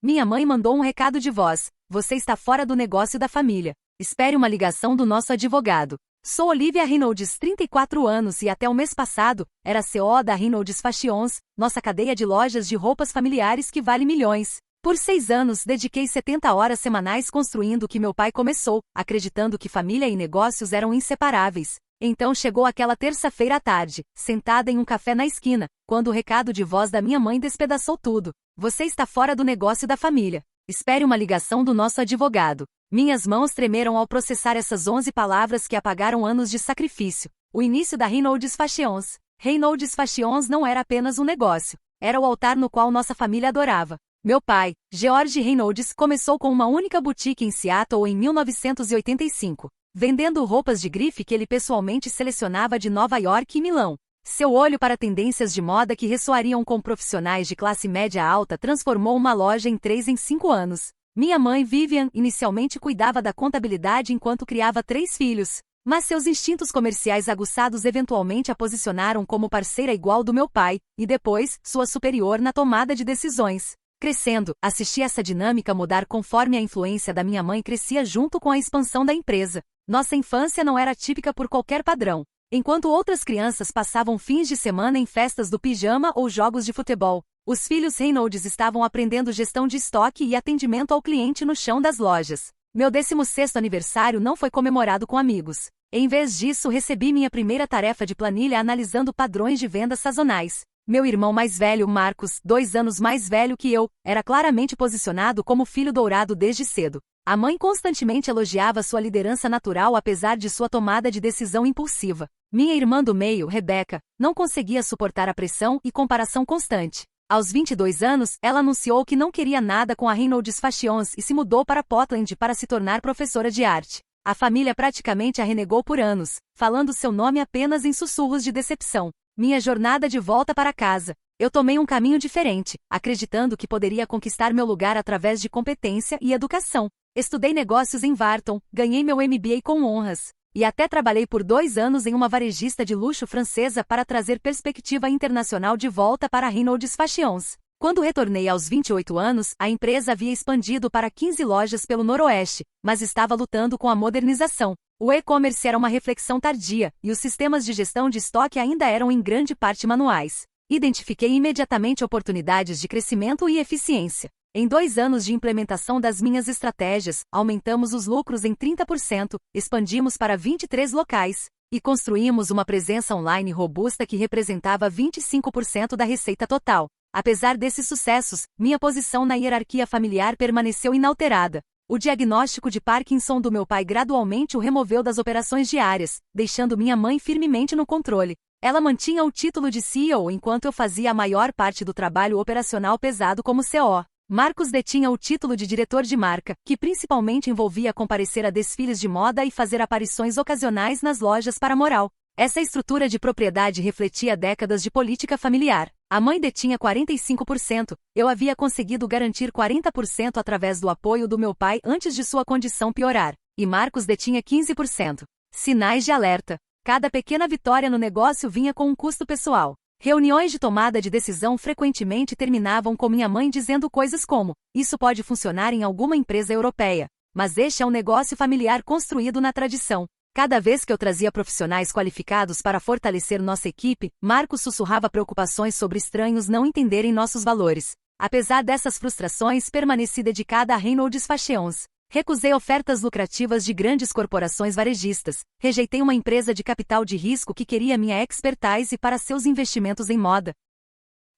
Minha mãe mandou um recado de voz. Você está fora do negócio da família. Espere uma ligação do nosso advogado. Sou Olivia Reynolds, 34 anos e até o mês passado, era CEO da Reynolds Fashions, nossa cadeia de lojas de roupas familiares que vale milhões. Por 6 anos dediquei 70 horas semanais construindo o que meu pai começou, acreditando que família e negócios eram inseparáveis. Então chegou aquela terça-feira à tarde, sentada em um café na esquina, quando o recado de voz da minha mãe despedaçou tudo. Você está fora do negócio da família. Espere uma ligação do nosso advogado. Minhas mãos tremeram ao processar essas 11 palavras que apagaram anos de sacrifício. O início da Reynolds Fashions. Reynolds Fashions não era apenas um negócio. Era o altar no qual nossa família adorava. Meu pai, George Reynolds, começou com uma única boutique em Seattle em 1985, vendendo roupas de grife que ele pessoalmente selecionava de Nova York e Milão. Seu olho para tendências de moda que ressoariam com profissionais de classe média alta transformou uma loja em 3 em 5 anos. Minha mãe, Vivian, inicialmente cuidava da contabilidade enquanto criava 3 filhos. Mas seus instintos comerciais aguçados eventualmente a posicionaram como parceira igual do meu pai, e depois, sua superior na tomada de decisões. Crescendo, assisti essa dinâmica mudar conforme a influência da minha mãe crescia junto com a expansão da empresa. Nossa infância não era típica por qualquer padrão. Enquanto outras crianças passavam fins de semana em festas do pijama ou jogos de futebol, os filhos Reynolds estavam aprendendo gestão de estoque e atendimento ao cliente no chão das lojas. Meu 16º aniversário não foi comemorado com amigos. Em vez disso, recebi minha primeira tarefa de planilha analisando padrões de vendas sazonais. Meu irmão mais velho, Marcos, 2 anos mais velho que eu, era claramente posicionado como filho dourado desde cedo. A mãe constantemente elogiava sua liderança natural apesar de sua tomada de decisão impulsiva. Minha irmã do meio, Rebecca, não conseguia suportar a pressão e comparação constante. Aos 22 anos, ela anunciou que não queria nada com a Reynolds Fashions e se mudou para Portland para se tornar professora de arte. A família praticamente a renegou por anos, falando seu nome apenas em sussurros de decepção. Minha jornada de volta para casa. Eu tomei um caminho diferente, acreditando que poderia conquistar meu lugar através de competência e educação. Estudei negócios em Wharton, ganhei meu MBA com honras. E até trabalhei por 2 anos em uma varejista de luxo francesa para trazer perspectiva internacional de volta para a Reynolds Fashions. Quando retornei aos 28 anos, a empresa havia expandido para 15 lojas pelo Noroeste, mas estava lutando com a modernização. O e-commerce era uma reflexão tardia, e os sistemas de gestão de estoque ainda eram em grande parte manuais. Identifiquei imediatamente oportunidades de crescimento e eficiência. Em 2 anos de implementação das minhas estratégias, aumentamos os lucros em 30%, expandimos para 23 locais, e construímos uma presença online robusta que representava 25% da receita total. Apesar desses sucessos, minha posição na hierarquia familiar permaneceu inalterada. O diagnóstico de Parkinson do meu pai gradualmente o removeu das operações diárias, deixando minha mãe firmemente no controle. Ela mantinha o título de CEO enquanto eu fazia a maior parte do trabalho operacional pesado como CEO. Marcos detinha o título de diretor de marca, que principalmente envolvia comparecer a desfiles de moda e fazer aparições ocasionais nas lojas para moral. Essa estrutura de propriedade refletia décadas de política familiar. A mãe detinha 45%, eu havia conseguido garantir 40% através do apoio do meu pai antes de sua condição piorar, e Marcos detinha 15%. Sinais de alerta. Cada pequena vitória no negócio vinha com um custo pessoal. Reuniões de tomada de decisão frequentemente terminavam com minha mãe dizendo coisas como: isso pode funcionar em alguma empresa europeia, mas este é um negócio familiar construído na tradição. Cada vez que eu trazia profissionais qualificados para fortalecer nossa equipe, Marcos sussurrava preocupações sobre estranhos não entenderem nossos valores. Apesar dessas frustrações, permaneci dedicada a Reynolds Fashions. Recusei ofertas lucrativas de grandes corporações varejistas, rejeitei uma empresa de capital de risco que queria minha expertise para seus investimentos em moda.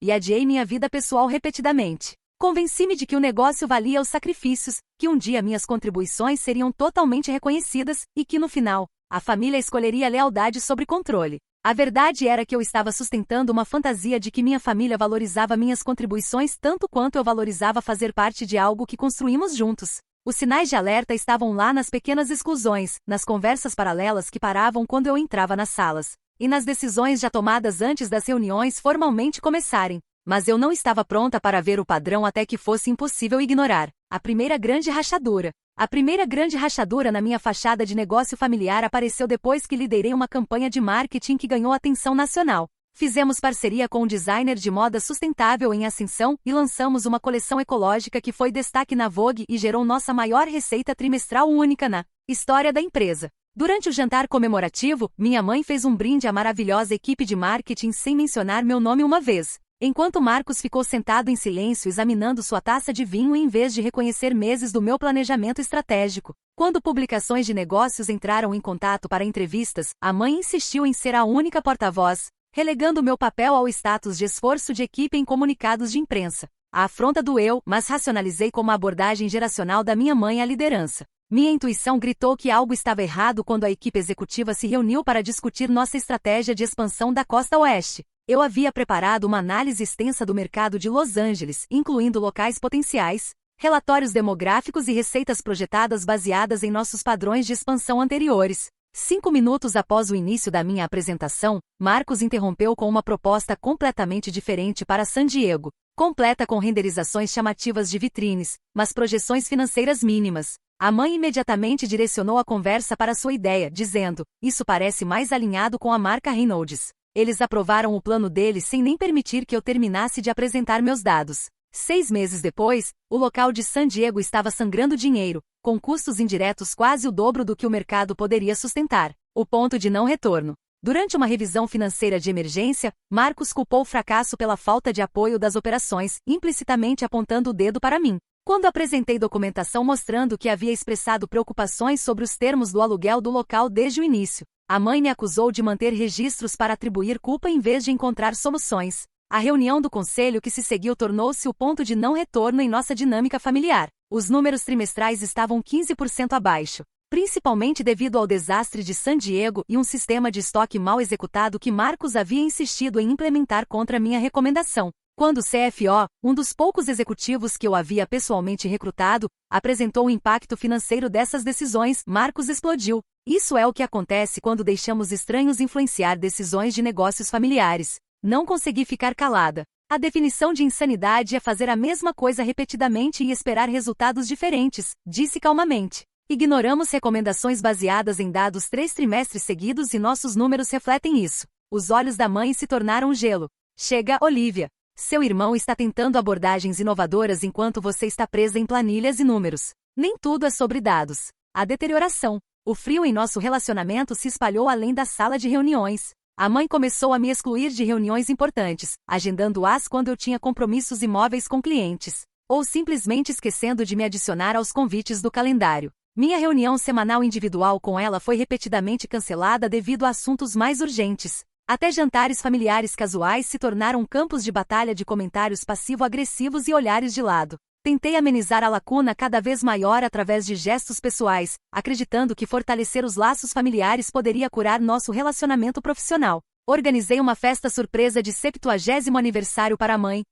E adiei minha vida pessoal repetidamente. Convenci-me de que o negócio valia os sacrifícios, que um dia minhas contribuições seriam totalmente reconhecidas e que no final, a família escolheria lealdade sobre controle. A verdade era que eu estava sustentando uma fantasia de que minha família valorizava minhas contribuições tanto quanto eu valorizava fazer parte de algo que construímos juntos. Os sinais de alerta estavam lá nas pequenas exclusões, nas conversas paralelas que paravam quando eu entrava nas salas, e nas decisões já tomadas antes das reuniões formalmente começarem. Mas eu não estava pronta para ver o padrão até que fosse impossível ignorar. A primeira grande rachadura. A primeira grande rachadura na minha fachada de negócio familiar apareceu depois que liderei uma campanha de marketing que ganhou atenção nacional. Fizemos parceria com um designer de moda sustentável em ascensão e lançamos uma coleção ecológica que foi destaque na Vogue e gerou nossa maior receita trimestral única na história da empresa. Durante o jantar comemorativo, minha mãe fez um brinde à maravilhosa equipe de marketing sem mencionar meu nome uma vez. Enquanto Marcos ficou sentado em silêncio examinando sua taça de vinho em vez de reconhecer meses do meu planejamento estratégico. Quando publicações de negócios entraram em contato para entrevistas, a mãe insistiu em ser a única porta-voz, relegando meu papel ao status de esforço de equipe em comunicados de imprensa. A afronta doeu, mas racionalizei como a abordagem geracional da minha mãe à liderança. Minha intuição gritou que algo estava errado quando a equipe executiva se reuniu para discutir nossa estratégia de expansão da Costa Oeste. Eu havia preparado uma análise extensa do mercado de Los Angeles, incluindo locais potenciais, relatórios demográficos e receitas projetadas baseadas em nossos padrões de expansão anteriores. 5 minutos após o início da minha apresentação, Marcos interrompeu com uma proposta completamente diferente para San Diego, completa com renderizações chamativas de vitrines, mas projeções financeiras mínimas. A mãe imediatamente direcionou a conversa para sua ideia, dizendo: "Isso parece mais alinhado com a marca Reynolds." Eles aprovaram o plano deles sem nem permitir que eu terminasse de apresentar meus dados. 6 meses depois, o local de San Diego estava sangrando dinheiro, com custos indiretos quase o dobro do que o mercado poderia sustentar. O ponto de não retorno. Durante uma revisão financeira de emergência, Marcos culpou o fracasso pela falta de apoio das operações, implicitamente apontando o dedo para mim. Quando apresentei documentação mostrando que havia expressado preocupações sobre os termos do aluguel do local desde o início, a mãe me acusou de manter registros para atribuir culpa em vez de encontrar soluções. A reunião do conselho que se seguiu tornou-se o ponto de não retorno em nossa dinâmica familiar. Os números trimestrais estavam 15% abaixo, principalmente devido ao desastre de San Diego e um sistema de estoque mal executado que Marcos havia insistido em implementar contra minha recomendação. Quando o CFO, um dos poucos executivos que eu havia pessoalmente recrutado, apresentou o impacto financeiro dessas decisões, Marcos explodiu. Isso é o que acontece quando deixamos estranhos influenciar decisões de negócios familiares. Não consegui ficar calada. A definição de insanidade é fazer a mesma coisa repetidamente e esperar resultados diferentes, disse calmamente. Ignoramos recomendações baseadas em dados 3 trimestres seguidos e nossos números refletem isso. Os olhos da mãe se tornaram gelo. Chega, Olivia. Seu irmão está tentando abordagens inovadoras enquanto você está presa em planilhas e números. Nem tudo é sobre dados. A deterioração. O frio em nosso relacionamento se espalhou além da sala de reuniões. A mãe começou a me excluir de reuniões importantes, agendando-as quando eu tinha compromissos imóveis com clientes, ou simplesmente esquecendo de me adicionar aos convites do calendário. Minha reunião semanal individual com ela foi repetidamente cancelada devido a assuntos mais urgentes. Até jantares familiares casuais se tornaram campos de batalha de comentários passivo-agressivos e olhares de lado. Tentei amenizar a lacuna cada vez maior através de gestos pessoais, acreditando que fortalecer os laços familiares poderia curar nosso relacionamento profissional. Organizei uma festa surpresa de 70º aniversário para a mãe,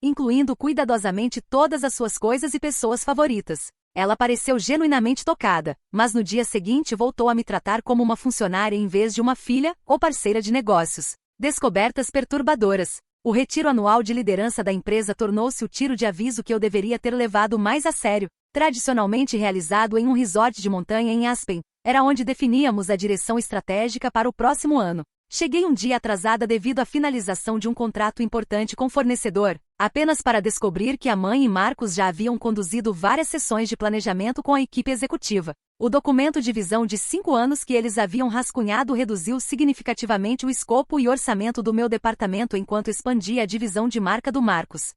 incluindo cuidadosamente todas as suas coisas e pessoas favoritas. Ela pareceu genuinamente tocada, mas no dia seguinte voltou a me tratar como uma funcionária em vez de uma filha ou parceira de negócios. Descobertas perturbadoras. O retiro anual de liderança da empresa tornou-se o tiro de aviso que eu deveria ter levado mais a sério. Tradicionalmente realizado em um resort de montanha em Aspen, era onde definíamos a direção estratégica para o próximo ano. Cheguei um dia atrasada devido à finalização de um contrato importante com fornecedor, apenas para descobrir que a mãe e Marcos já haviam conduzido várias sessões de planejamento com a equipe executiva. O documento de visão de 5 anos que eles haviam rascunhado reduziu significativamente o escopo e orçamento do meu departamento enquanto expandia a divisão de marca do Marcos.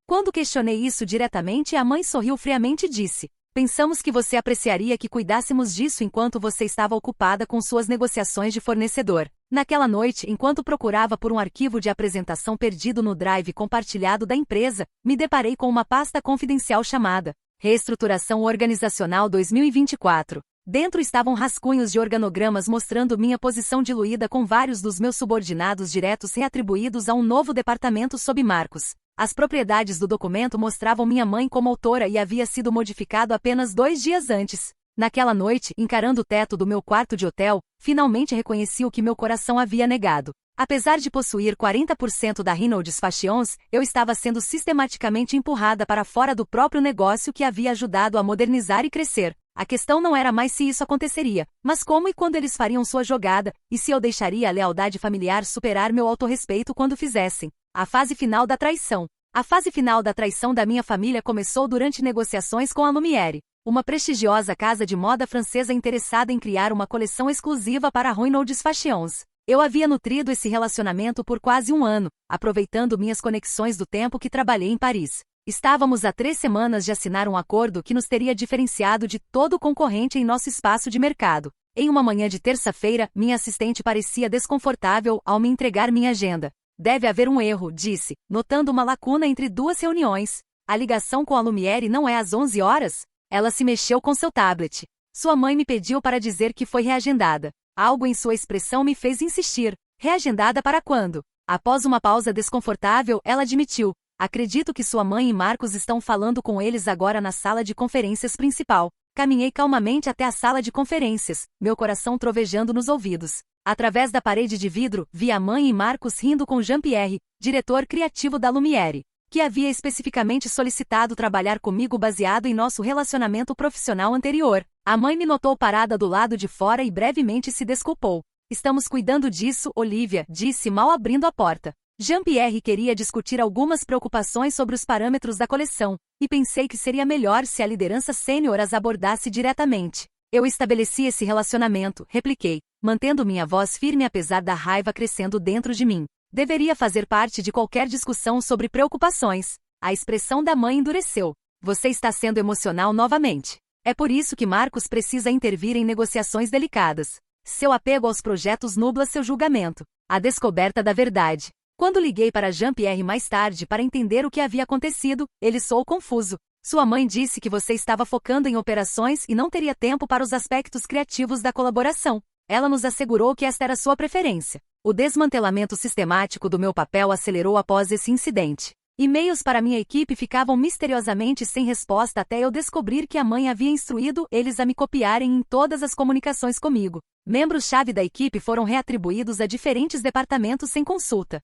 Quando questionei isso diretamente, a mãe sorriu friamente e disse: "Pensamos que você apreciaria que cuidássemos disso enquanto você estava ocupada com suas negociações de fornecedor." Naquela noite, enquanto procurava por um arquivo de apresentação perdido no drive compartilhado da empresa, me deparei com uma pasta confidencial chamada Reestruturação Organizacional 2024. Dentro estavam rascunhos de organogramas mostrando minha posição diluída com vários dos meus subordinados diretos reatribuídos a um novo departamento sob Marcos. As propriedades do documento mostravam minha mãe como autora e havia sido modificado apenas 2 dias antes. Naquela noite, encarando o teto do meu quarto de hotel, finalmente reconheci o que meu coração havia negado. Apesar de possuir 40% da Reynolds Fashions, eu estava sendo sistematicamente empurrada para fora do próprio negócio que havia ajudado a modernizar e crescer. A questão não era mais se isso aconteceria, mas como e quando eles fariam sua jogada, e se eu deixaria a lealdade familiar superar meu autorrespeito quando fizessem. A fase final da traição. A fase final da traição da minha família começou durante negociações com a Lumière, uma prestigiosa casa de moda francesa interessada em criar uma coleção exclusiva para a Reynolds Fashions. Eu havia nutrido esse relacionamento por quase um ano, aproveitando minhas conexões do tempo que trabalhei em Paris. Estávamos há 3 semanas de assinar um acordo que nos teria diferenciado de todo concorrente em nosso espaço de mercado. Em uma manhã de terça-feira, minha assistente parecia desconfortável ao me entregar minha agenda. Deve haver um erro, disse, notando uma lacuna entre 2 reuniões. A ligação com a Lumière não é às 11 horas? Ela se mexeu com seu tablet. Sua mãe me pediu para dizer que foi reagendada. Algo em sua expressão me fez insistir. Reagendada para quando? Após uma pausa desconfortável, ela admitiu. Acredito que sua mãe e Marcos estão falando com eles agora na sala de conferências principal. Caminhei calmamente até a sala de conferências, meu coração trovejando nos ouvidos. Através da parede de vidro, vi a mãe e Marcos rindo com Jean-Pierre, diretor criativo da Lumière, que havia especificamente solicitado trabalhar comigo baseado em nosso relacionamento profissional anterior. A mãe me notou parada do lado de fora e brevemente se desculpou. Estamos cuidando disso, Olivia, disse mal abrindo a porta. Jean-Pierre queria discutir algumas preocupações sobre os parâmetros da coleção, e pensei que seria melhor se a liderança sênior as abordasse diretamente. Eu estabeleci esse relacionamento, repliquei, mantendo minha voz firme apesar da raiva crescendo dentro de mim. Deveria fazer parte de qualquer discussão sobre preocupações. A expressão da mãe endureceu. Você está sendo emocional novamente. É por isso que Marcos precisa intervir em negociações delicadas. Seu apego aos projetos nubla seu julgamento. A descoberta da verdade. Quando liguei para Jean-Pierre mais tarde para entender o que havia acontecido, ele soou confuso. Sua mãe disse que você estava focando em operações e não teria tempo para os aspectos criativos da colaboração. Ela nos assegurou que esta era sua preferência. O desmantelamento sistemático do meu papel acelerou após esse incidente. E-mails para minha equipe ficavam misteriosamente sem resposta até eu descobrir que a mãe havia instruído eles a me copiarem em todas as comunicações comigo. Membros-chave da equipe foram reatribuídos a diferentes departamentos sem consulta.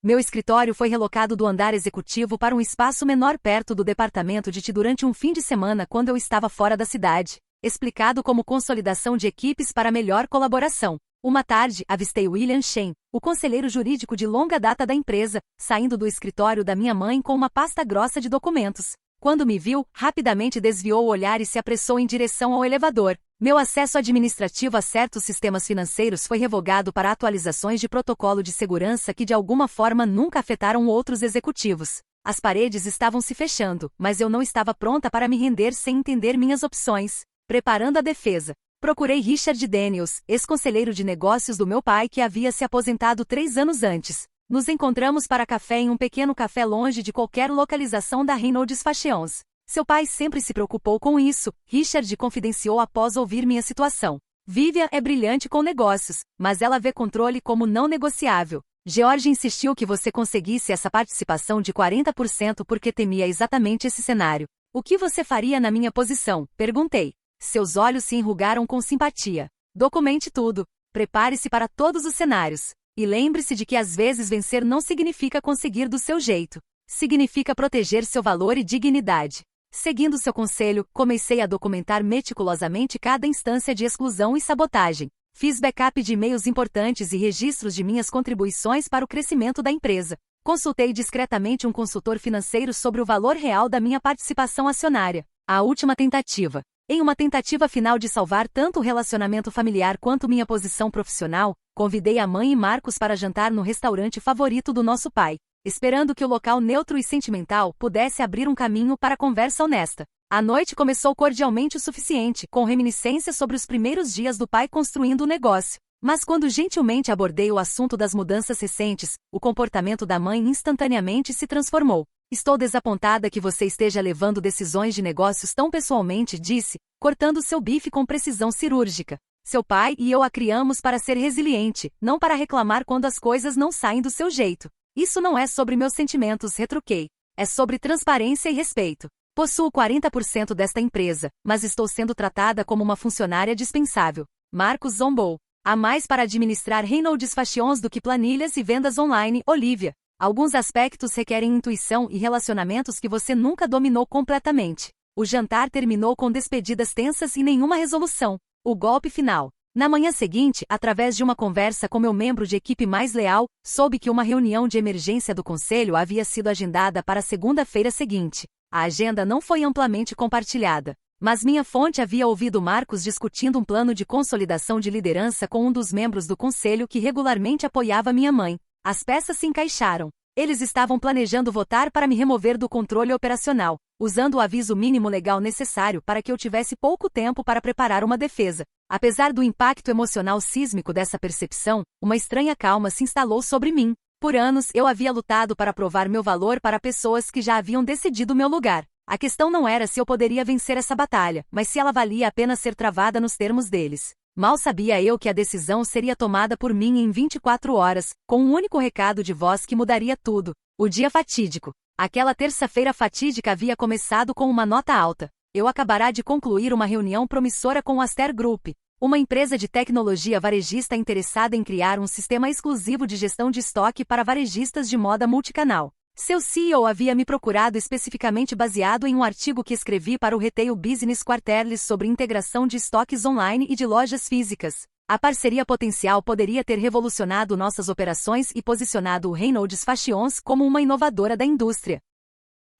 Meu escritório foi relocado do andar executivo para um espaço menor perto do departamento de TI durante um fim de semana quando eu estava fora da cidade, explicado como consolidação de equipes para melhor colaboração. Uma tarde, avistei William Shen, o conselheiro jurídico de longa data da empresa, saindo do escritório da minha mãe com uma pasta grossa de documentos. Quando me viu, rapidamente desviou o olhar e se apressou em direção ao elevador. Meu acesso administrativo a certos sistemas financeiros foi revogado para atualizações de protocolo de segurança que de alguma forma nunca afetaram outros executivos. As paredes estavam se fechando, mas eu não estava pronta para me render sem entender minhas opções. Preparando a defesa. Procurei Richard Daniels, ex-conselheiro de negócios do meu pai que havia se aposentado 3 anos antes. Nos encontramos para café em um pequeno café longe de qualquer localização da Reynolds Fashions. Seu pai sempre se preocupou com isso, Richard confidenciou após ouvir minha situação. Vivian é brilhante com negócios, mas ela vê controle como não negociável. George insistiu que você conseguisse essa participação de 40% porque temia exatamente esse cenário. O que você faria na minha posição? Perguntei. Seus olhos se enrugaram com simpatia. Documente tudo. Prepare-se para todos os cenários. E lembre-se de que às vezes vencer não significa conseguir do seu jeito. Significa proteger seu valor e dignidade. Seguindo seu conselho, comecei a documentar meticulosamente cada instância de exclusão e sabotagem. Fiz backup de e-mails importantes e registros de minhas contribuições para o crescimento da empresa. Consultei discretamente um consultor financeiro sobre o valor real da minha participação acionária. A última tentativa. Em uma tentativa final de salvar tanto o relacionamento familiar quanto minha posição profissional, convidei a mãe e Marcos para jantar no restaurante favorito do nosso pai, esperando que o local neutro e sentimental pudesse abrir um caminho para a conversa honesta. A noite começou cordialmente o suficiente, com reminiscências sobre os primeiros dias do pai construindo o negócio. Mas quando gentilmente abordei o assunto das mudanças recentes, o comportamento da mãe instantaneamente se transformou. Estou desapontada que você esteja levando decisões de negócios tão pessoalmente, disse, cortando seu bife com precisão cirúrgica. Seu pai e eu a criamos para ser resiliente, não para reclamar quando as coisas não saem do seu jeito. Isso não é sobre meus sentimentos, retruquei. É sobre transparência e respeito. Possuo 40% desta empresa, mas estou sendo tratada como uma funcionária dispensável. Marcos zombou. Há mais para administrar Reynolds Fashions do que planilhas e vendas online, Olivia. Alguns aspectos requerem intuição e relacionamentos que você nunca dominou completamente. O jantar terminou com despedidas tensas e nenhuma resolução. O golpe final. Na manhã seguinte, através de uma conversa com meu membro de equipe mais leal, soube que uma reunião de emergência do conselho havia sido agendada para a segunda-feira seguinte. A agenda não foi amplamente compartilhada, mas minha fonte havia ouvido Marcos discutindo um plano de consolidação de liderança com um dos membros do conselho que regularmente apoiava minha mãe. As peças se encaixaram. Eles estavam planejando votar para me remover do controle operacional, usando o aviso mínimo legal necessário para que eu tivesse pouco tempo para preparar uma defesa. Apesar do impacto emocional sísmico dessa percepção, uma estranha calma se instalou sobre mim. Por anos, eu havia lutado para provar meu valor para pessoas que já haviam decidido meu lugar. A questão não era se eu poderia vencer essa batalha, mas se ela valia a pena ser travada nos termos deles. Mal sabia eu que a decisão seria tomada por mim em 24 horas, com um único recado de voz que mudaria tudo. O dia fatídico. Aquela terça-feira fatídica havia começado com uma nota alta. Eu acabará de concluir uma reunião promissora com o Aster Group, uma empresa de tecnologia varejista interessada em criar um sistema exclusivo de gestão de estoque para varejistas de moda multicanal. Seu CEO havia me procurado especificamente baseado em um artigo que escrevi para o Retail Business Quarterly sobre integração de estoques online e de lojas físicas. A parceria potencial poderia ter revolucionado nossas operações e posicionado o Reynolds Fashions como uma inovadora da indústria.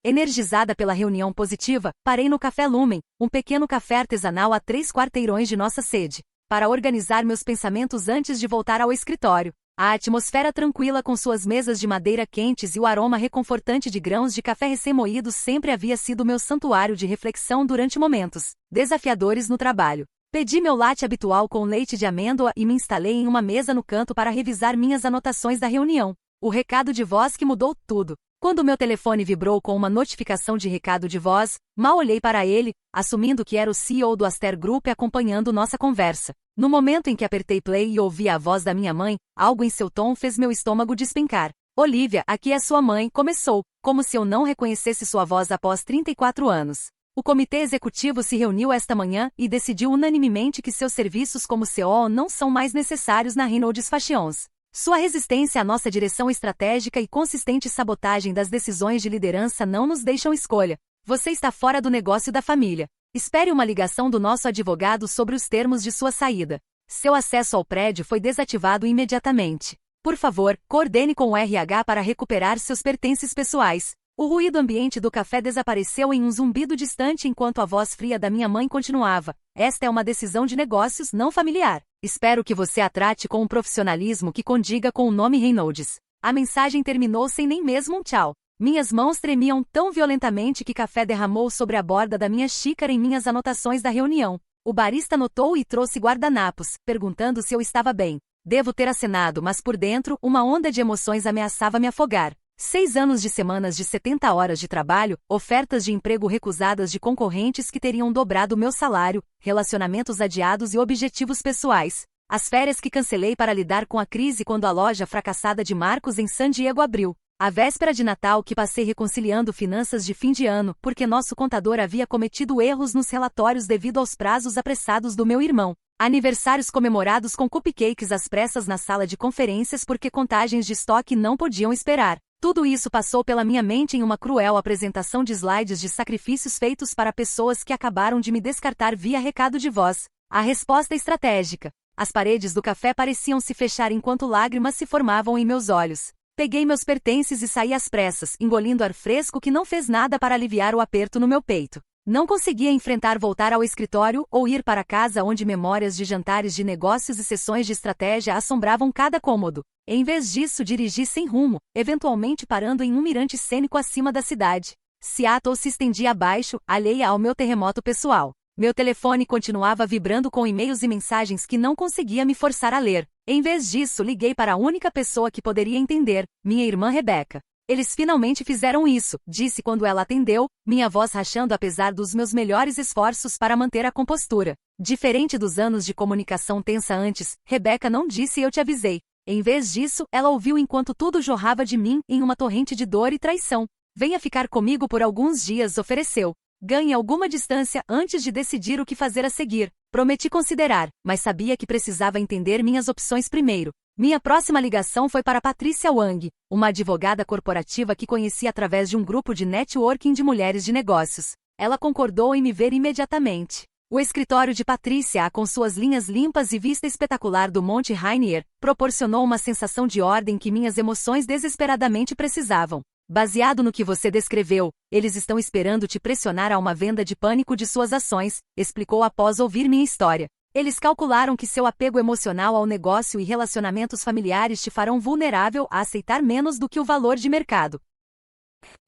Energizada pela reunião positiva, parei no Café Lumen, um pequeno café artesanal a 3 quarteirões de nossa sede, para organizar meus pensamentos antes de voltar ao escritório. A atmosfera tranquila com suas mesas de madeira quentes e o aroma reconfortante de grãos de café recém-moídos sempre havia sido meu santuário de reflexão durante momentos desafiadores no trabalho. Pedi meu latte habitual com leite de amêndoa e me instalei em uma mesa no canto para revisar minhas anotações da reunião. O recado de voz que mudou tudo. Quando meu telefone vibrou com uma notificação de recado de voz, mal olhei para ele, assumindo que era o CEO do Aster Group acompanhando nossa conversa. No momento em que apertei play e ouvi a voz da minha mãe, algo em seu tom fez meu estômago despencar. Olivia, aqui é sua mãe, começou, como se eu não reconhecesse sua voz após 34 anos. O comitê executivo se reuniu esta manhã e decidiu unanimemente que seus serviços como CEO não são mais necessários na Reynolds Fashions. Sua resistência à nossa direção estratégica e consistente sabotagem das decisões de liderança não nos deixam escolha. Você está fora do negócio da família. Espere uma ligação do nosso advogado sobre os termos de sua saída. Seu acesso ao prédio foi desativado imediatamente. Por favor, coordene com o RH para recuperar seus pertences pessoais. O ruído ambiente do café desapareceu em um zumbido distante enquanto a voz fria da minha mãe continuava. Esta é uma decisão de negócios, não familiar. Espero que você a trate com um profissionalismo que condiga com o nome Reynolds. A mensagem terminou sem nem mesmo um tchau. Minhas mãos tremiam tão violentamente que café derramou sobre a borda da minha xícara em minhas anotações da reunião. O barista notou e trouxe guardanapos, perguntando se eu estava bem. Devo ter acenado, mas por dentro, uma onda de emoções ameaçava me afogar. 6 anos de semanas de 70 horas de trabalho, ofertas de emprego recusadas de concorrentes que teriam dobrado meu salário, relacionamentos adiados e objetivos pessoais. As férias que cancelei para lidar com a crise quando a loja fracassada de Marcos em San Diego abriu. A véspera de Natal que passei reconciliando finanças de fim de ano, porque nosso contador havia cometido erros nos relatórios devido aos prazos apressados do meu irmão. Aniversários comemorados com cupcakes às pressas na sala de conferências porque contagens de estoque não podiam esperar. Tudo isso passou pela minha mente em uma cruel apresentação de slides de sacrifícios feitos para pessoas que acabaram de me descartar via recado de voz. A resposta estratégica. As paredes do café pareciam se fechar enquanto lágrimas se formavam em meus olhos. Peguei meus pertences e saí às pressas, engolindo ar fresco que não fez nada para aliviar o aperto no meu peito. Não conseguia enfrentar voltar ao escritório ou ir para casa onde memórias de jantares de negócios e sessões de estratégia assombravam cada cômodo. Em vez disso, dirigi sem rumo, eventualmente parando em um mirante cênico acima da cidade. Seattle se estendia abaixo, alheia ao meu terremoto pessoal. Meu telefone continuava vibrando com e-mails e mensagens que não conseguia me forçar a ler. Em vez disso, liguei para a única pessoa que poderia entender, minha irmã Rebecca. Eles finalmente fizeram isso, disse quando ela atendeu, minha voz rachando apesar dos meus melhores esforços para manter a compostura. Diferente dos anos de comunicação tensa antes, Rebecca não disse eu te avisei. Em vez disso, ela ouviu enquanto tudo jorrava de mim em uma torrente de dor e traição. Venha ficar comigo por alguns dias, ofereceu. Ganhe alguma distância antes de decidir o que fazer a seguir. Prometi considerar, mas sabia que precisava entender minhas opções primeiro. Minha próxima ligação foi para Patrícia Wang, uma advogada corporativa que conheci através de um grupo de networking de mulheres de negócios. Ela concordou em me ver imediatamente. O escritório de Patrícia, com suas linhas limpas e vista espetacular do Monte Rainier, proporcionou uma sensação de ordem que minhas emoções desesperadamente precisavam. Baseado no que você descreveu, eles estão esperando te pressionar a uma venda de pânico de suas ações, explicou após ouvir minha história. Eles calcularam que seu apego emocional ao negócio e relacionamentos familiares te farão vulnerável a aceitar menos do que o valor de mercado.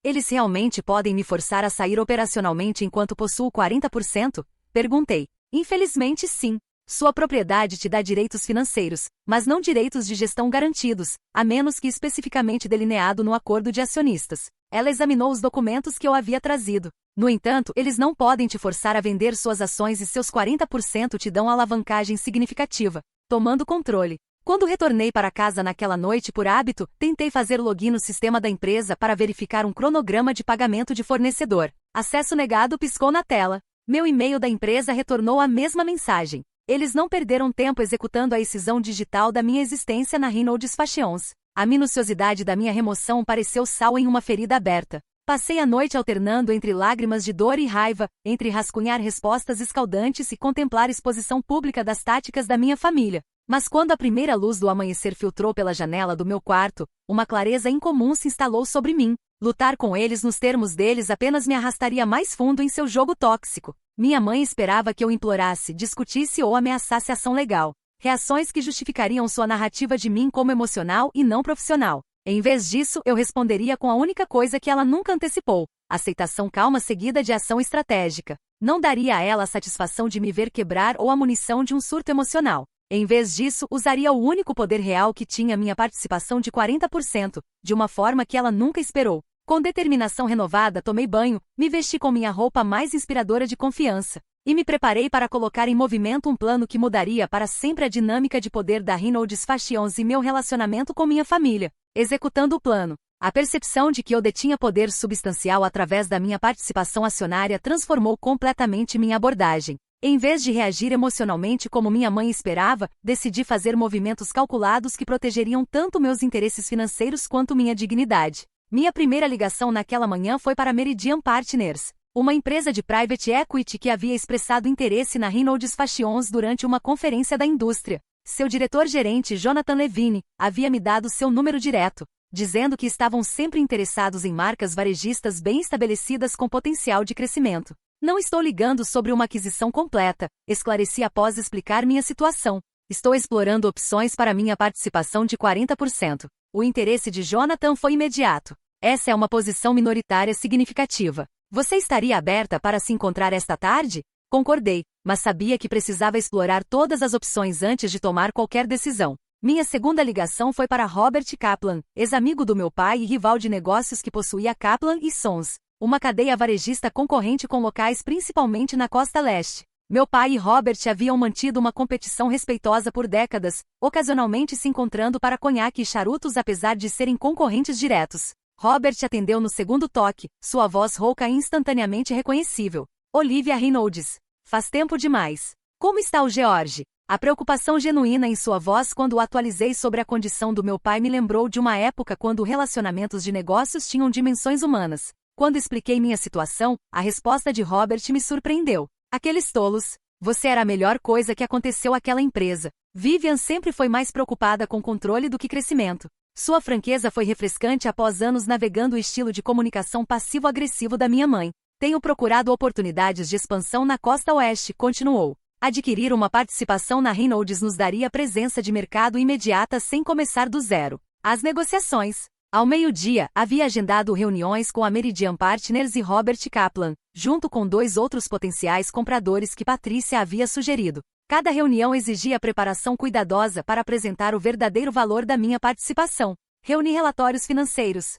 Eles realmente podem me forçar a sair operacionalmente enquanto possuo 40%? Perguntei. Infelizmente sim. Sua propriedade te dá direitos financeiros, mas não direitos de gestão garantidos, a menos que especificamente delineado no acordo de acionistas. Ela examinou os documentos que eu havia trazido. No entanto, eles não podem te forçar a vender suas ações e seus 40% te dão alavancagem significativa, tomando controle. Quando retornei para casa naquela noite por hábito, tentei fazer login no sistema da empresa para verificar um cronograma de pagamento de fornecedor. Acesso negado piscou na tela. Meu e-mail da empresa retornou a mesma mensagem. Eles não perderam tempo executando a excisão digital da minha existência na Reynolds Fashions. A minuciosidade da minha remoção pareceu sal em uma ferida aberta. Passei a noite alternando entre lágrimas de dor e raiva, entre rascunhar respostas escaldantes e contemplar a exposição pública das táticas da minha família. Mas quando a primeira luz do amanhecer filtrou pela janela do meu quarto, uma clareza incomum se instalou sobre mim. Lutar com eles nos termos deles apenas me arrastaria mais fundo em seu jogo tóxico. Minha mãe esperava que eu implorasse, discutisse ou ameaçasse ação legal. Reações que justificariam sua narrativa de mim como emocional e não profissional. Em vez disso, eu responderia com a única coisa que ela nunca antecipou: aceitação calma seguida de ação estratégica. Não daria a ela a satisfação de me ver quebrar ou a munição de um surto emocional. Em vez disso, usaria o único poder real que tinha, minha participação de 40%, de uma forma que ela nunca esperou. Com determinação renovada, tomei banho, me vesti com minha roupa mais inspiradora de confiança, e me preparei para colocar em movimento um plano que mudaria para sempre a dinâmica de poder da Reynolds Fashions e meu relacionamento com minha família. Executando o plano, a percepção de que eu detinha poder substancial através da minha participação acionária transformou completamente minha abordagem. Em vez de reagir emocionalmente como minha mãe esperava, decidi fazer movimentos calculados que protegeriam tanto meus interesses financeiros quanto minha dignidade. Minha primeira ligação naquela manhã foi para Meridian Partners, uma empresa de private equity que havia expressado interesse na Reynolds Fashions durante uma conferência da indústria. Seu diretor-gerente, Jonathan Levine, havia me dado seu número direto, dizendo que estavam sempre interessados em marcas varejistas bem estabelecidas com potencial de crescimento. Não estou ligando sobre uma aquisição completa, esclareci após explicar minha situação. Estou explorando opções para minha participação de 40%. O interesse de Jonathan foi imediato. Essa é uma posição minoritária significativa. Você estaria aberta para se encontrar esta tarde? Concordei, mas sabia que precisava explorar todas as opções antes de tomar qualquer decisão. Minha segunda ligação foi para Robert Kaplan, ex-amigo do meu pai e rival de negócios que possuía Kaplan & Sons, uma cadeia varejista concorrente com locais principalmente na costa leste. Meu pai e Robert haviam mantido uma competição respeitosa por décadas, ocasionalmente se encontrando para conhaque e charutos apesar de serem concorrentes diretos. Robert atendeu no segundo toque, sua voz rouca e instantaneamente reconhecível. Olivia Reynolds. Faz tempo demais. Como está o George? A preocupação genuína em sua voz quando o atualizei sobre a condição do meu pai me lembrou de uma época quando relacionamentos de negócios tinham dimensões humanas. Quando expliquei minha situação, a resposta de Robert me surpreendeu. Aqueles tolos. Você era a melhor coisa que aconteceu àquela empresa. Vivian sempre foi mais preocupada com controle do que crescimento. Sua franqueza foi refrescante após anos navegando o estilo de comunicação passivo-agressivo da minha mãe. Tenho procurado oportunidades de expansão na costa oeste, continuou. Adquirir uma participação na Reynolds nos daria presença de mercado imediata sem começar do zero. As negociações. Ao meio-dia, havia agendado reuniões com a Meridian Partners e Robert Kaplan, junto com 2 outros potenciais compradores que Patrícia havia sugerido. Cada reunião exigia preparação cuidadosa para apresentar o verdadeiro valor da minha participação. Reuni relatórios financeiros,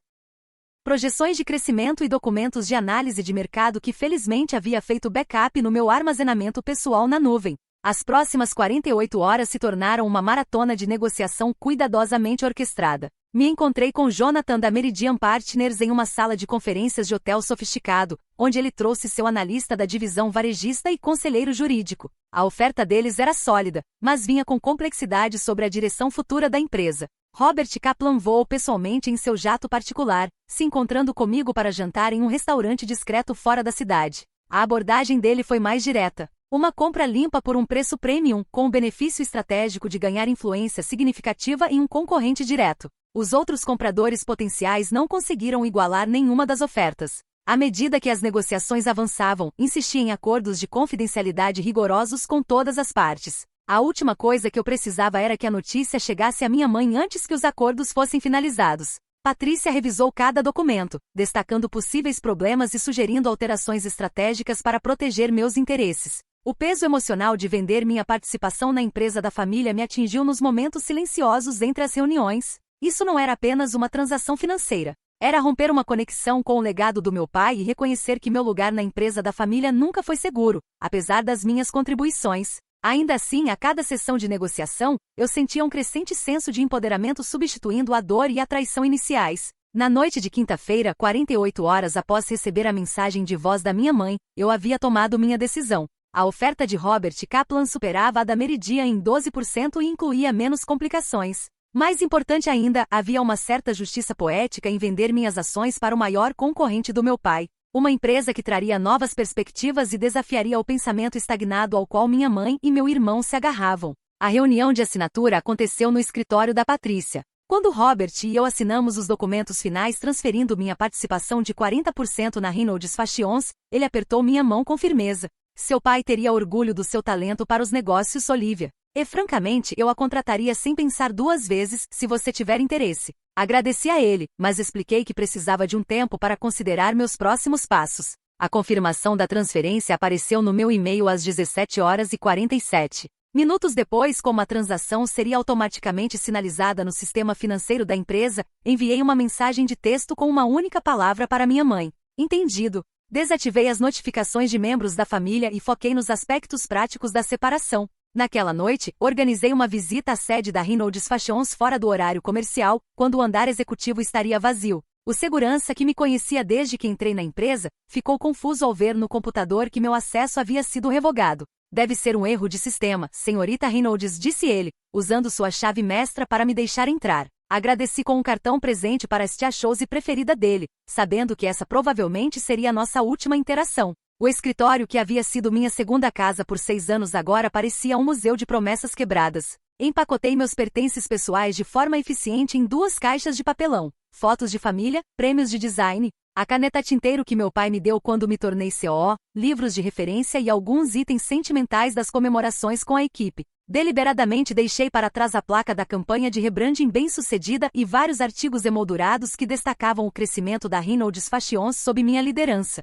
projeções de crescimento e documentos de análise de mercado que felizmente havia feito backup no meu armazenamento pessoal na nuvem. As próximas 48 horas se tornaram uma maratona de negociação cuidadosamente orquestrada. Me encontrei com Jonathan da Meridian Partners em uma sala de conferências de hotel sofisticado, onde ele trouxe seu analista da divisão varejista e conselheiro jurídico. A oferta deles era sólida, mas vinha com complexidade sobre a direção futura da empresa. Robert Kaplan voou pessoalmente em seu jato particular, se encontrando comigo para jantar em um restaurante discreto fora da cidade. A abordagem dele foi mais direta. Uma compra limpa por um preço premium, com o benefício estratégico de ganhar influência significativa em um concorrente direto. Os outros compradores potenciais não conseguiram igualar nenhuma das ofertas. À medida que as negociações avançavam, insisti em acordos de confidencialidade rigorosos com todas as partes. A última coisa que eu precisava era que a notícia chegasse à minha mãe antes que os acordos fossem finalizados. Patrícia revisou cada documento, destacando possíveis problemas e sugerindo alterações estratégicas para proteger meus interesses. O peso emocional de vender minha participação na empresa da família me atingiu nos momentos silenciosos entre as reuniões. Isso não era apenas uma transação financeira. Era romper uma conexão com o legado do meu pai e reconhecer que meu lugar na empresa da família nunca foi seguro, apesar das minhas contribuições. Ainda assim, a cada sessão de negociação, eu sentia um crescente senso de empoderamento substituindo a dor e a traição iniciais. Na noite de quinta-feira, 48 horas após receber a mensagem de voz da minha mãe, eu havia tomado minha decisão. A oferta de Robert Kaplan superava a da Meridian em 12% e incluía menos complicações. Mais importante ainda, havia uma certa justiça poética em vender minhas ações para o maior concorrente do meu pai. Uma empresa que traria novas perspectivas e desafiaria o pensamento estagnado ao qual minha mãe e meu irmão se agarravam. A reunião de assinatura aconteceu no escritório da Patrícia. Quando Robert e eu assinamos os documentos finais transferindo minha participação de 40% na Reynolds Fashions, ele apertou minha mão com firmeza. Seu pai teria orgulho do seu talento para os negócios, Olivia. E francamente, eu a contrataria sem pensar duas vezes, se você tiver interesse. Agradeci a ele, mas expliquei que precisava de um tempo para considerar meus próximos passos. A confirmação da transferência apareceu no meu e-mail às 17 horas e 47 minutos depois. Como a transação seria automaticamente sinalizada no sistema financeiro da empresa, enviei uma mensagem de texto com uma única palavra para minha mãe. Entendido. Desativei as notificações de membros da família e foquei nos aspectos práticos da separação. Naquela noite, organizei uma visita à sede da Reynolds Fashions fora do horário comercial, quando o andar executivo estaria vazio. O segurança, que me conhecia desde que entrei na empresa, ficou confuso ao ver no computador que meu acesso havia sido revogado. Deve ser um erro de sistema, senhorita Reynolds, disse ele, usando sua chave mestra para me deixar entrar. Agradeci com um cartão presente para a tia Chose preferida dele, sabendo que essa provavelmente seria nossa última interação. O escritório, que havia sido minha segunda casa por 6 anos, agora parecia um museu de promessas quebradas. Empacotei meus pertences pessoais de forma eficiente em 2 caixas de papelão, fotos de família, prêmios de design, a caneta tinteiro que meu pai me deu quando me tornei COO, livros de referência e alguns itens sentimentais das comemorações com a equipe. Deliberadamente deixei para trás a placa da campanha de rebranding bem-sucedida e vários artigos emoldurados que destacavam o crescimento da Reynolds Fashions sob minha liderança.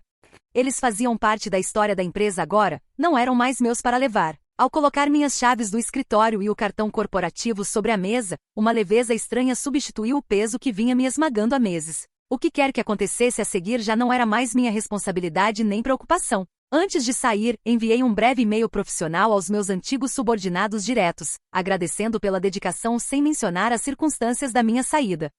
Eles faziam parte da história da empresa agora, não eram mais meus para levar. Ao colocar minhas chaves do escritório e o cartão corporativo sobre a mesa, uma leveza estranha substituiu o peso que vinha me esmagando há meses. O que quer que acontecesse a seguir já não era mais minha responsabilidade nem preocupação. Antes de sair, enviei um breve e-mail profissional aos meus antigos subordinados diretos, agradecendo pela dedicação sem mencionar as circunstâncias da minha saída.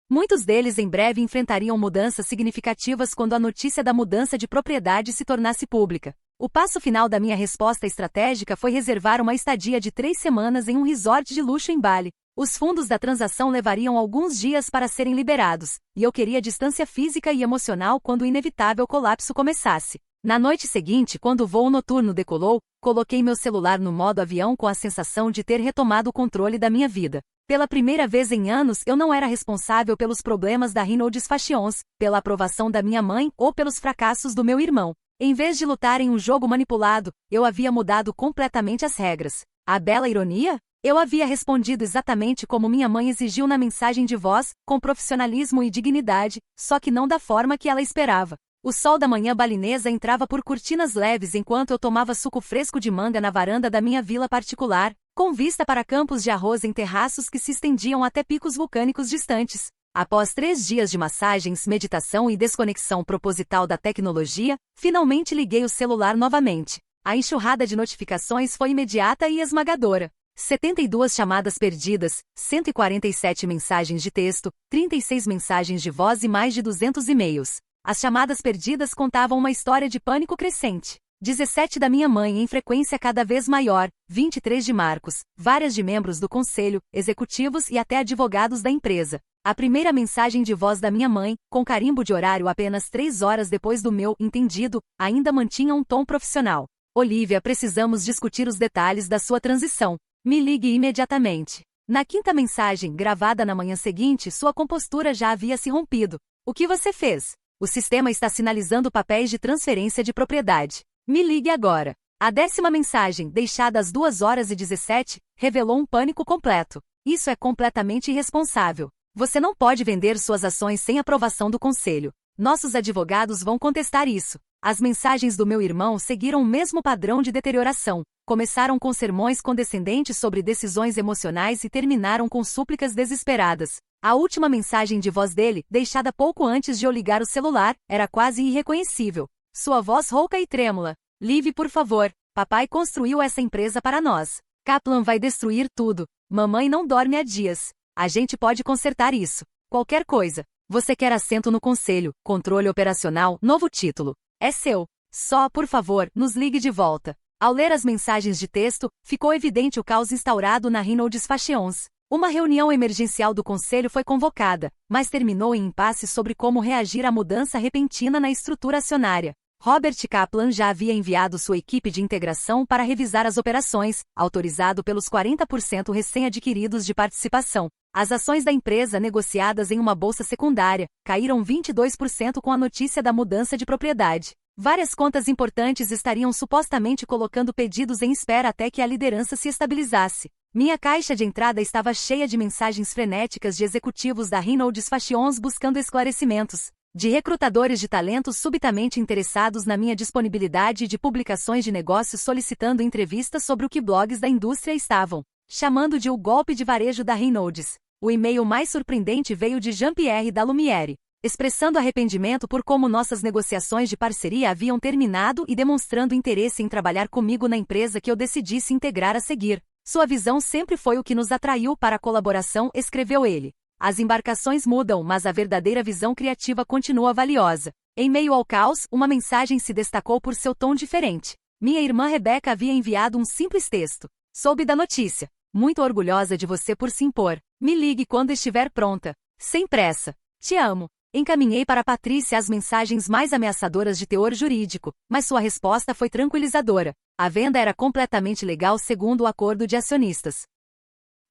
Muitos deles em breve enfrentariam mudanças significativas quando a notícia da mudança de propriedade se tornasse pública. O passo final da minha resposta estratégica foi reservar uma estadia de 3 semanas em um resort de luxo em Bali. Os fundos da transação levariam alguns dias para serem liberados, e eu queria distância física e emocional quando o inevitável colapso começasse. Na noite seguinte, quando o voo noturno decolou, coloquei meu celular no modo avião com a sensação de ter retomado o controle da minha vida. Pela primeira vez em anos, eu não era responsável pelos problemas da Reynolds Fashions, pela aprovação da minha mãe ou pelos fracassos do meu irmão. Em vez de lutar em um jogo manipulado, eu havia mudado completamente as regras. A bela ironia? Eu havia respondido exatamente como minha mãe exigiu na mensagem de voz, com profissionalismo e dignidade, só que não da forma que ela esperava. O sol da manhã balinesa entrava por cortinas leves enquanto eu tomava suco fresco de manga na varanda da minha vila particular, com vista para campos de arroz em terraços que se estendiam até picos vulcânicos distantes. Após 3 dias de massagens, meditação e desconexão proposital da tecnologia, finalmente liguei o celular novamente. A enxurrada de notificações foi imediata e esmagadora. 72 chamadas perdidas, 147 mensagens de texto, 36 mensagens de voz e mais de 200 e-mails. As chamadas perdidas contavam uma história de pânico crescente. 17 da minha mãe em frequência cada vez maior, 23 de Marcos, várias de membros do conselho, executivos e até advogados da empresa. A primeira mensagem de voz da minha mãe, com carimbo de horário apenas 3 horas depois do meu entendido, ainda mantinha um tom profissional. Olivia, precisamos discutir os detalhes da sua transição. Me ligue imediatamente. Na quinta mensagem, gravada na manhã seguinte, sua compostura já havia se rompido. O que você fez? O sistema está sinalizando papéis de transferência de propriedade. Me ligue agora. A 10ª mensagem, deixada às 2h17, revelou um pânico completo. Isso é completamente irresponsável. Você não pode vender suas ações sem aprovação do conselho. Nossos advogados vão contestar isso. As mensagens do meu irmão seguiram o mesmo padrão de deterioração. Começaram com sermões condescendentes sobre decisões emocionais e terminaram com súplicas desesperadas. A última mensagem de voz dele, deixada pouco antes de eu ligar o celular, era quase irreconhecível. Sua voz rouca e trêmula. Live, por favor. Papai construiu essa empresa para nós. Kaplan vai destruir tudo. Mamãe não dorme há dias. A gente pode consertar isso. Qualquer coisa. Você quer assento no conselho, controle operacional, novo título. É seu. Só, por favor, nos ligue de volta. Ao ler as mensagens de texto, ficou evidente o caos instaurado na Reynolds Fashions. Uma reunião emergencial do conselho foi convocada, mas terminou em impasse sobre como reagir à mudança repentina na estrutura acionária. Robert Kaplan já havia enviado sua equipe de integração para revisar as operações, autorizado pelos 40% recém-adquiridos de participação. As ações da empresa negociadas em uma bolsa secundária caíram 22% com a notícia da mudança de propriedade. Várias contas importantes estariam supostamente colocando pedidos em espera até que a liderança se estabilizasse. Minha caixa de entrada estava cheia de mensagens frenéticas de executivos da Reynolds Fashions buscando esclarecimentos, de recrutadores de talentos subitamente interessados na minha disponibilidade e de publicações de negócios solicitando entrevistas sobre o que blogs da indústria estavam chamando de o golpe de varejo da Reynolds. O e-mail mais surpreendente veio de Jean-Pierre Dalumiere, expressando arrependimento por como nossas negociações de parceria haviam terminado e demonstrando interesse em trabalhar comigo na empresa que eu decidisse integrar a seguir. Sua visão sempre foi o que nos atraiu para a colaboração, escreveu ele. As embarcações mudam, mas a verdadeira visão criativa continua valiosa. Em meio ao caos, uma mensagem se destacou por seu tom diferente. Minha irmã Rebecca havia enviado um simples texto. Soube da notícia. Muito orgulhosa de você por se impor. Me ligue quando estiver pronta. Sem pressa. Te amo. Encaminhei para Patrícia as mensagens mais ameaçadoras de teor jurídico, mas sua resposta foi tranquilizadora. A venda era completamente legal segundo o acordo de acionistas.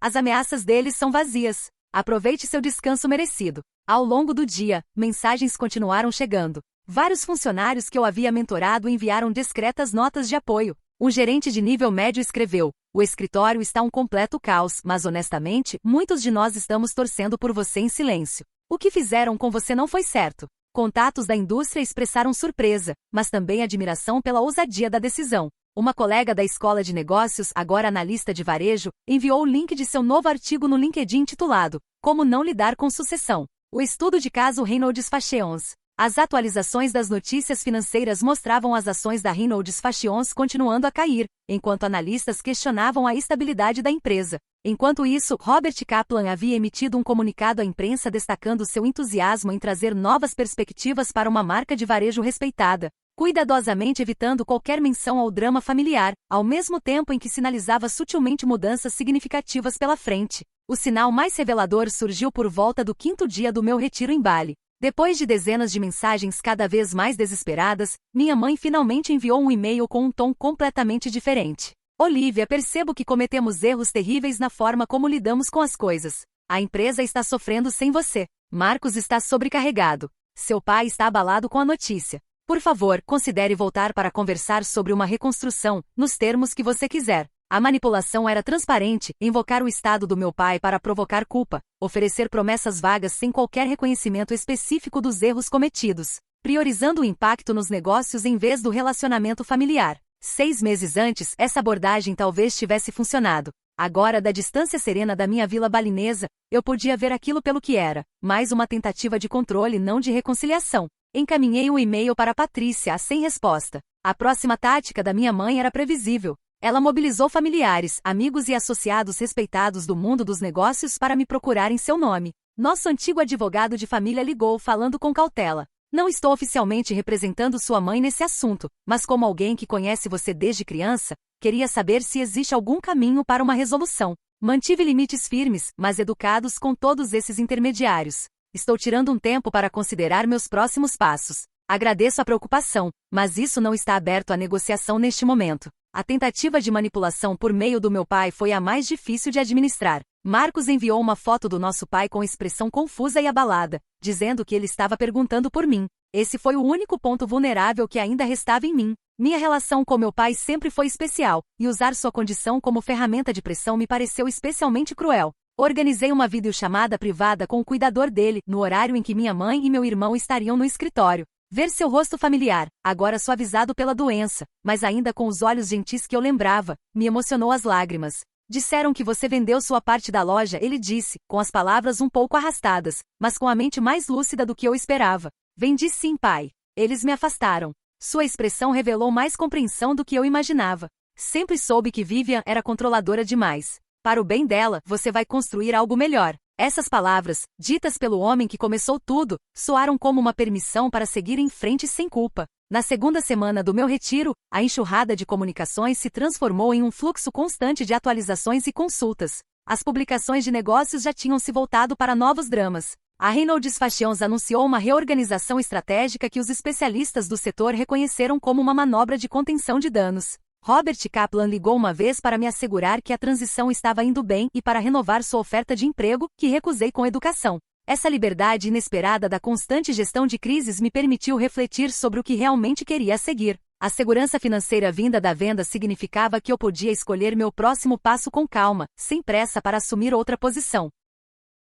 As ameaças deles são vazias. Aproveite seu descanso merecido. Ao longo do dia, mensagens continuaram chegando. Vários funcionários que eu havia mentorado enviaram discretas notas de apoio. Um gerente de nível médio escreveu: o escritório está um completo caos, mas honestamente, muitos de nós estamos torcendo por você em silêncio. O que fizeram com você não foi certo. Contatos da indústria expressaram surpresa, mas também admiração pela ousadia da decisão. Uma colega da escola de negócios, agora analista de varejo, enviou o link de seu novo artigo no LinkedIn intitulado Como não lidar com sucessão. O estudo de caso Reynolds Fashions. As atualizações das notícias financeiras mostravam as ações da Reynolds Fashions continuando a cair, enquanto analistas questionavam a estabilidade da empresa. Enquanto isso, Robert Kaplan havia emitido um comunicado à imprensa destacando seu entusiasmo em trazer novas perspectivas para uma marca de varejo respeitada, cuidadosamente evitando qualquer menção ao drama familiar, ao mesmo tempo em que sinalizava sutilmente mudanças significativas pela frente. O sinal mais revelador surgiu por volta do 5º dia do meu retiro em Bali. Depois de dezenas de mensagens cada vez mais desesperadas, minha mãe finalmente enviou um e-mail com um tom completamente diferente. Olivia, percebo que cometemos erros terríveis na forma como lidamos com as coisas. A empresa está sofrendo sem você. Marcos está sobrecarregado. Seu pai está abalado com a notícia. Por favor, considere voltar para conversar sobre uma reconstrução, nos termos que você quiser. A manipulação era transparente, invocar o estado do meu pai para provocar culpa, oferecer promessas vagas sem qualquer reconhecimento específico dos erros cometidos, priorizando o impacto nos negócios em vez do relacionamento familiar. 6 meses antes, essa abordagem talvez tivesse funcionado. Agora, da distância serena da minha vila balinesa, eu podia ver aquilo pelo que era, mais uma tentativa de controle, não de reconciliação. Encaminhei um e-mail para Patrícia, sem resposta. A próxima tática da minha mãe era previsível. Ela mobilizou familiares, amigos e associados respeitados do mundo dos negócios para me procurar em seu nome. Nosso antigo advogado de família ligou falando com cautela. Não estou oficialmente representando sua mãe nesse assunto, mas como alguém que conhece você desde criança, queria saber se existe algum caminho para uma resolução. Mantive limites firmes, mas educados com todos esses intermediários. Estou tirando um tempo para considerar meus próximos passos. Agradeço a preocupação, mas isso não está aberto à negociação neste momento. A tentativa de manipulação por meio do meu pai foi a mais difícil de administrar. Marcos enviou uma foto do nosso pai com expressão confusa e abalada, dizendo que ele estava perguntando por mim. Esse foi o único ponto vulnerável que ainda restava em mim. Minha relação com meu pai sempre foi especial, e usar sua condição como ferramenta de pressão me pareceu especialmente cruel. Organizei uma videochamada privada com o cuidador dele, no horário em que minha mãe e meu irmão estariam no escritório. Ver seu rosto familiar, agora suavizado pela doença, mas ainda com os olhos gentis que eu lembrava, me emocionou às lágrimas. Disseram que você vendeu sua parte da loja, ele disse, com as palavras um pouco arrastadas, mas com a mente mais lúcida do que eu esperava. Vendi sim, pai. Eles me afastaram. Sua expressão revelou mais compreensão do que eu imaginava. Sempre soube que Vivian era controladora demais. Para o bem dela, você vai construir algo melhor. Essas palavras, ditas pelo homem que começou tudo, soaram como uma permissão para seguir em frente sem culpa. Na segunda semana do meu retiro, a enxurrada de comunicações se transformou em um fluxo constante de atualizações e consultas. As publicações de negócios já tinham se voltado para novos dramas. A Reynolds Fashions anunciou uma reorganização estratégica que os especialistas do setor reconheceram como uma manobra de contenção de danos. Robert Kaplan ligou uma vez para me assegurar que a transição estava indo bem e para renovar sua oferta de emprego, que recusei com educação. Essa liberdade inesperada da constante gestão de crises me permitiu refletir sobre o que realmente queria a seguir. A segurança financeira vinda da venda significava que eu podia escolher meu próximo passo com calma, sem pressa para assumir outra posição.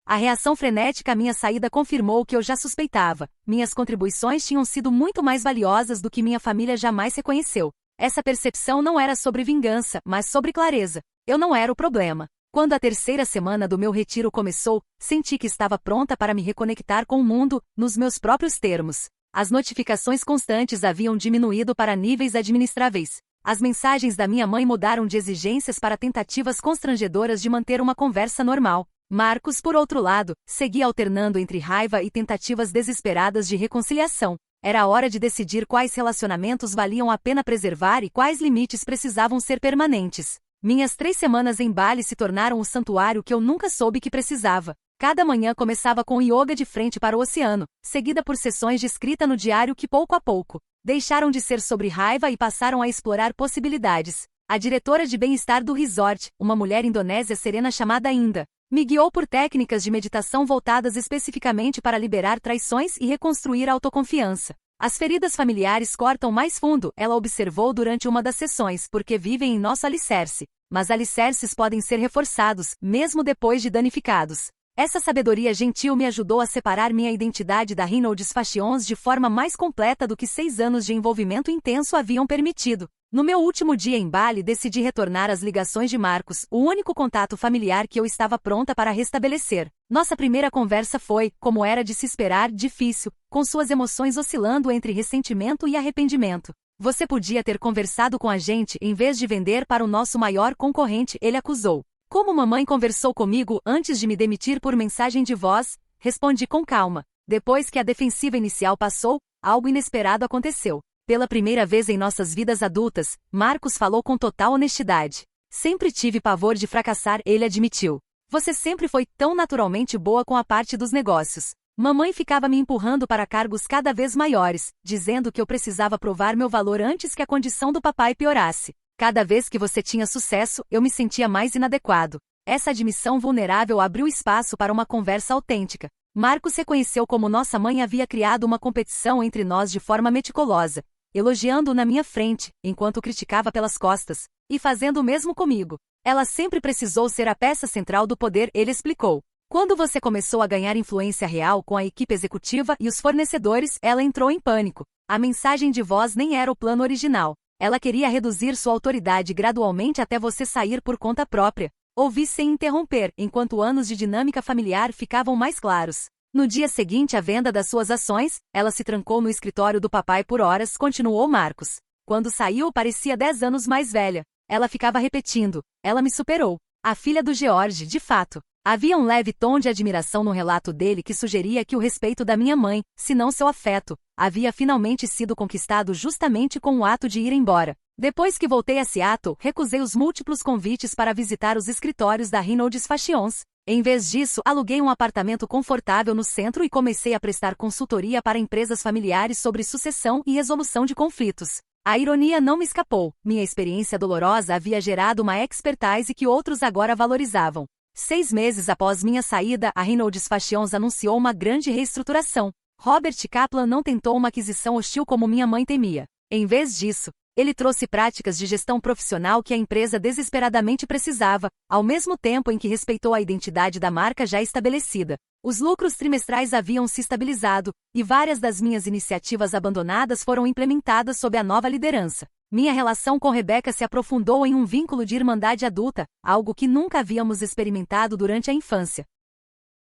A reação frenética à minha saída confirmou o que eu já suspeitava. Minhas contribuições tinham sido muito mais valiosas do que minha família jamais reconheceu. Essa percepção não era sobre vingança, mas sobre clareza. Eu não era o problema. Quando a terceira semana do meu retiro começou, senti que estava pronta para me reconectar com o mundo, nos meus próprios termos. As notificações constantes haviam diminuído para níveis administráveis. As mensagens da minha mãe mudaram de exigências para tentativas constrangedoras de manter uma conversa normal. Marcos, por outro lado, seguia alternando entre raiva e tentativas desesperadas de reconciliação. Era a hora de decidir quais relacionamentos valiam a pena preservar e quais limites precisavam ser permanentes. Minhas 3 semanas em Bali se tornaram o santuário que eu nunca soube que precisava. Cada manhã começava com yoga de frente para o oceano, seguida por sessões de escrita no diário que pouco a pouco deixaram de ser sobre raiva e passaram a explorar possibilidades. A diretora de bem-estar do resort, uma mulher indonésia serena chamada Inda, me guiou por técnicas de meditação voltadas especificamente para liberar traições e reconstruir a autoconfiança. As feridas familiares cortam mais fundo, ela observou durante uma das sessões, porque vivem em nosso alicerce. Mas alicerces podem ser reforçados, mesmo depois de danificados. Essa sabedoria gentil me ajudou a separar minha identidade da Reynolds Fashions de forma mais completa do que 6 anos de envolvimento intenso haviam permitido. No meu último dia em Bali, decidi retornar às ligações de Marcos, o único contato familiar que eu estava pronta para restabelecer. Nossa primeira conversa foi, como era de se esperar, difícil, com suas emoções oscilando entre ressentimento e arrependimento. Você podia ter conversado com a gente em vez de vender para o nosso maior concorrente, ele acusou. Como mamãe conversou comigo antes de me demitir por mensagem de voz, respondi com calma. Depois que a defensiva inicial passou, algo inesperado aconteceu. Pela primeira vez em nossas vidas adultas, Marcos falou com total honestidade. Sempre tive pavor de fracassar, ele admitiu. Você sempre foi tão naturalmente boa com a parte dos negócios. Mamãe ficava me empurrando para cargos cada vez maiores, dizendo que eu precisava provar meu valor antes que a condição do papai piorasse. Cada vez que você tinha sucesso, eu me sentia mais inadequado. Essa admissão vulnerável abriu espaço para uma conversa autêntica. Marcos reconheceu como nossa mãe havia criado uma competição entre nós de forma meticulosa, elogiando-o na minha frente, enquanto criticava pelas costas, e fazendo o mesmo comigo. Ela sempre precisou ser a peça central do poder, ele explicou. Quando você começou a ganhar influência real com a equipe executiva e os fornecedores, ela entrou em pânico. A mensagem de voz nem era o plano original. Ela queria reduzir sua autoridade gradualmente até você sair por conta própria. Ouvi sem interromper, enquanto anos de dinâmica familiar ficavam mais claros. No dia seguinte à venda das suas ações, ela se trancou no escritório do papai por horas, continuou Marcos. Quando saiu, parecia 10 anos mais velha. Ela ficava repetindo: ela me superou. A filha do George, de fato. Havia um leve tom de admiração no relato dele que sugeria que o respeito da minha mãe, se não seu afeto, havia finalmente sido conquistado justamente com o ato de ir embora. Depois que voltei a Seattle, recusei os múltiplos convites para visitar os escritórios da Reynolds Fashions. Em vez disso, aluguei um apartamento confortável no centro e comecei a prestar consultoria para empresas familiares sobre sucessão e resolução de conflitos. A ironia não me escapou. Minha experiência dolorosa havia gerado uma expertise que outros agora valorizavam. 6 meses após minha saída, a Reynolds Fashions anunciou uma grande reestruturação. Robert Kaplan não tentou uma aquisição hostil como minha mãe temia. Em vez disso, ele trouxe práticas de gestão profissional que a empresa desesperadamente precisava, ao mesmo tempo em que respeitou a identidade da marca já estabelecida. Os lucros trimestrais haviam se estabilizado, e várias das minhas iniciativas abandonadas foram implementadas sob a nova liderança. Minha relação com Rebecca se aprofundou em um vínculo de irmandade adulta, algo que nunca havíamos experimentado durante a infância.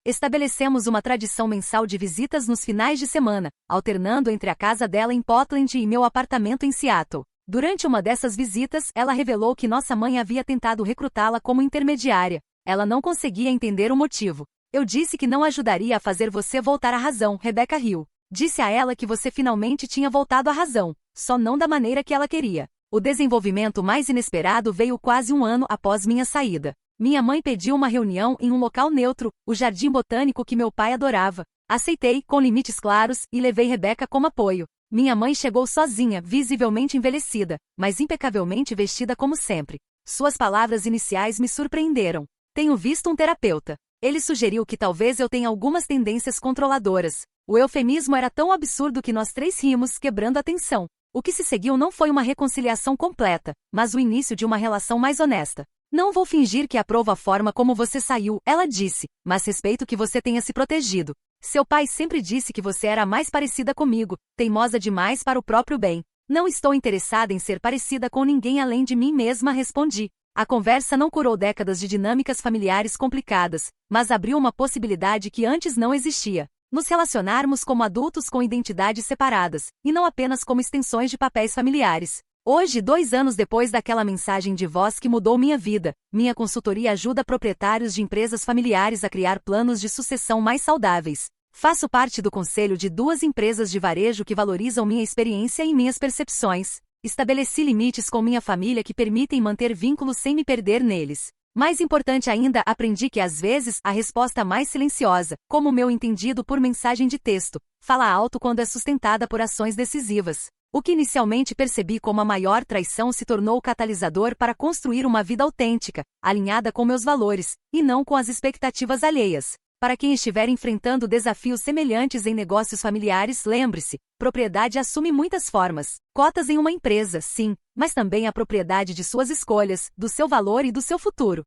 Estabelecemos uma tradição mensal de visitas nos finais de semana, alternando entre a casa dela em Portland e meu apartamento em Seattle. Durante uma dessas visitas, ela revelou que nossa mãe havia tentado recrutá-la como intermediária. Ela não conseguia entender o motivo. Eu disse que não ajudaria a fazer você voltar à razão, Rebecca riu. Disse a ela que você finalmente tinha voltado à razão, só não da maneira que ela queria. O desenvolvimento mais inesperado veio quase um ano após minha saída. Minha mãe pediu uma reunião em um local neutro, o jardim botânico que meu pai adorava. Aceitei, com limites claros, e levei Rebecca como apoio. Minha mãe chegou sozinha, visivelmente envelhecida, mas impecavelmente vestida como sempre. Suas palavras iniciais me surpreenderam. Tenho visto um terapeuta. Ele sugeriu que talvez eu tenha algumas tendências controladoras. O eufemismo era tão absurdo que nós 3 rimos, quebrando a tensão. O que se seguiu não foi uma reconciliação completa, mas o início de uma relação mais honesta. Não vou fingir que aprovo a forma como você saiu, ela disse, mas respeito que você tenha se protegido. Seu pai sempre disse que você era mais parecida comigo, teimosa demais para o próprio bem. Não estou interessada em ser parecida com ninguém além de mim mesma, respondi. A conversa não curou décadas de dinâmicas familiares complicadas, mas abriu uma possibilidade que antes não existia. Nos relacionarmos como adultos com identidades separadas, e não apenas como extensões de papéis familiares. Hoje, 2 anos depois daquela mensagem de voz que mudou minha vida, minha consultoria ajuda proprietários de empresas familiares a criar planos de sucessão mais saudáveis. Faço parte do conselho de 2 empresas de varejo que valorizam minha experiência e minhas percepções. Estabeleci limites com minha família que permitem manter vínculos sem me perder neles. Mais importante ainda, aprendi que às vezes a resposta mais silenciosa, como o meu entendido por mensagem de texto, fala alto quando é sustentada por ações decisivas. O que inicialmente percebi como a maior traição se tornou o catalisador para construir uma vida autêntica, alinhada com meus valores, e não com as expectativas alheias. Para quem estiver enfrentando desafios semelhantes em negócios familiares, lembre-se, propriedade assume muitas formas. Cotas em uma empresa, sim, mas também a propriedade de suas escolhas, do seu valor e do seu futuro.